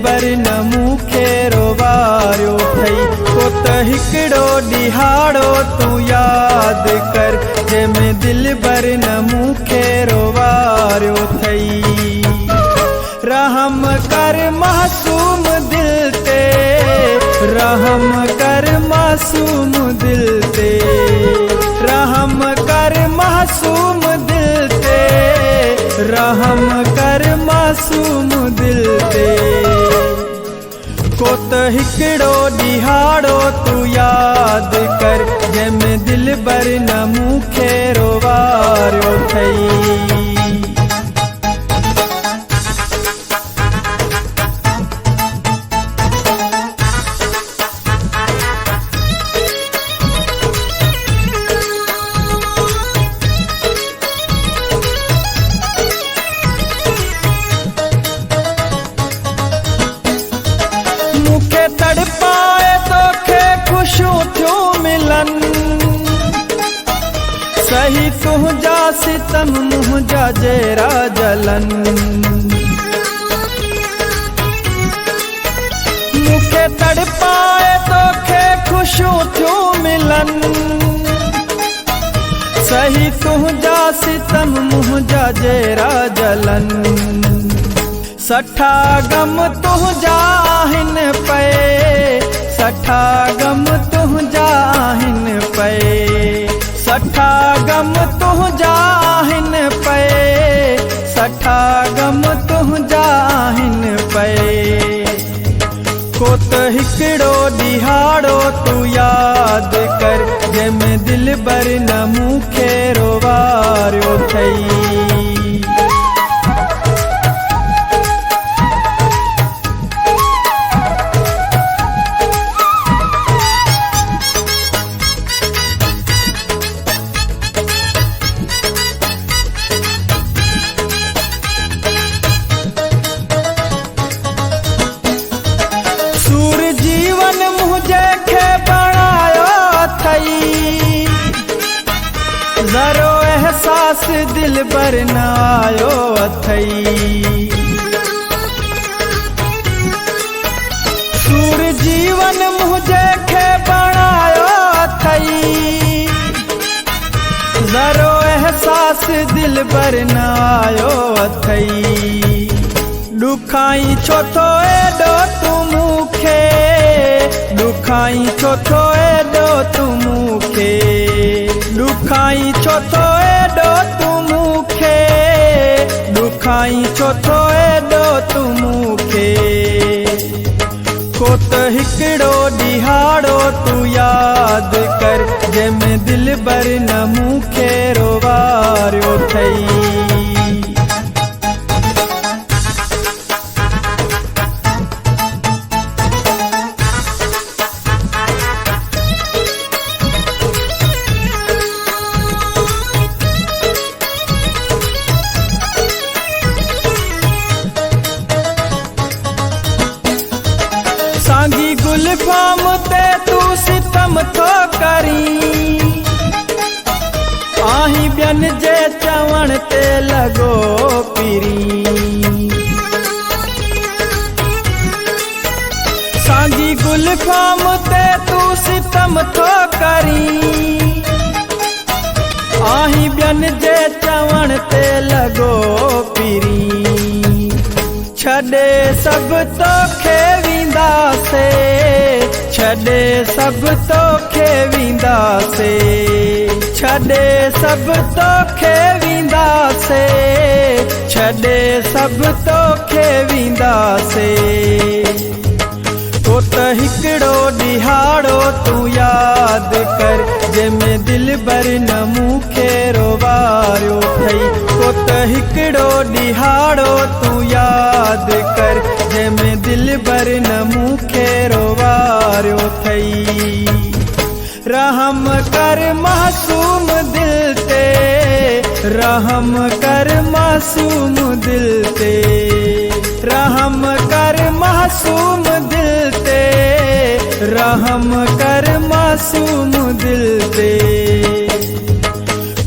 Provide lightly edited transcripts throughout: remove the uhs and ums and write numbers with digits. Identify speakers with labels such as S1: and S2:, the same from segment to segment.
S1: बर न मूंखे रोवारियो थई। को त हिकिड़ो ॾिहाड़ो तूं यादि कर जंहिंमें दिल बर न मूंखे रोवारियो थई। रहम कर मासूम दिल ते, रहम कर मासूम दिल ते, रहम कर मासूम दिल ते, रहम कर मासूम दिल ते। को त हिकिड़ो ॾिहाड़ो तूं यादि कर जंहिंमें दिल बर न मूंखे रोवारियो थई। मूंखे तड़पाए तोखे ख़ुशियूं थियूं मिलन, सही तुंहिंजा सितम मुंहिंजा जहिड़ा जलन। मूंखे तड़पाए तोखे ख़ुशियूं थियूं मिलन, सही तुंहिंजा सितम मुंहिंजा जहिड़ा जलन। सठा गम तुंहिंजा आहिनि पए, सठा गम तुंहिंजा आहिनि पए, सठा गम तुंहिंजा आहिनि पए, सठा गम तुंहिंजा आहिनि पए। को त हिकिड़ो ॾिहाड़ो तूं यादि कर जंहिंमें दिल बर न मूंखे रोवारियो थई। सूर जीवन मुझे खे बणायो थई, ज़रो एहसास दिल बर न आयो थई। सूर जीवन मुझे खे बणायो थई, ज़रो एहसास दिल बर न आयो थई। ॾुखाई छो थो एॾो तूं मूंखे, ॾुखाई छो थो एॾो तूं मूंखे, ॾुखाई छो थो एॾो तूं मूंखे, ॾुखाई छो थो एॾो तूं मूंखे। को त हिकिड़ो ॾिहाड़ो तूं यादि कर जंहिंमें दिल बर न मूंखे रोवारियो थई। सांगी गुलफाम ते तू सितम थो करी, आहीं ॿियनि जे चवण ते लॻो पीरी। सांगी गुलफाम ते तू सितम थो करी, आहीं ॿियनि जे चवण ते लॻो पीरी। छॾे सभु तोखे वेंदासे, छॾे सभु तोखे वेंदासे, छॾे सभु तोखे वेंदासे, छॾे सभु तोखे वेंदासे। को त हिकिड़ो ॾिहाड़ो तूं यादि कर जंहिंमें दिल बर न मूंखे रोवारियो थई। को त हिकिड़ो ॾिहाड़ो तूं यादि कर जंहिंमें दिल बर न मूंखे रोवारियो थई। रहम कर मासूम दिल ते, रहम कर मासूम दिल ते, रहम कर मासूम दिल ते, रहम कर मासूम दिल ते।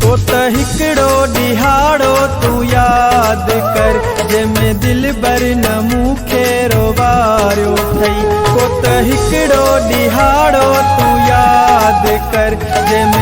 S1: को त हिकिड़ो ॾिहाड़ो तूं यादि कर जंहिंमें दिल बर न मूंखे रोवा वारियो ठही को त हिकिड़ो ॾिहाड़ो तूं यादि कर जंहिंमें